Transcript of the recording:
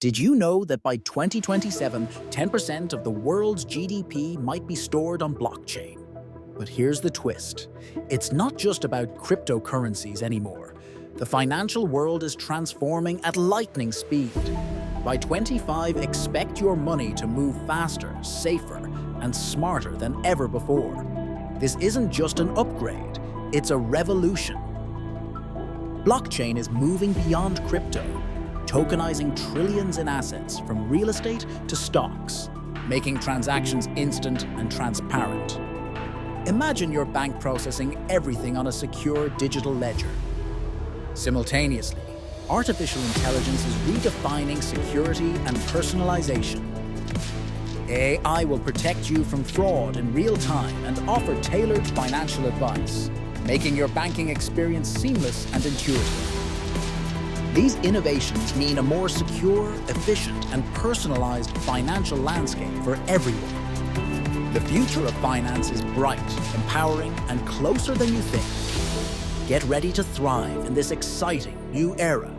Did you know that by 2027, 10% of the world's GDP might be stored on blockchain? But here's the twist. It's not just about cryptocurrencies anymore. The financial world is transforming at lightning speed. By 25, expect your money to move faster, safer, and smarter than ever before. This isn't just an upgrade, it's a revolution. Blockchain is moving beyond crypto, tokenizing trillions in assets from real estate to stocks, making transactions instant and transparent. Imagine your bank processing everything on a secure digital ledger. Simultaneously, artificial intelligence is redefining security and personalization. AI will protect you from fraud in real time and offer tailored financial advice, making your banking experience seamless and intuitive. These innovations mean a more secure, efficient, and personalized financial landscape for everyone. The future of finance is bright, empowering, and closer than you think. Get ready to thrive in this exciting new era.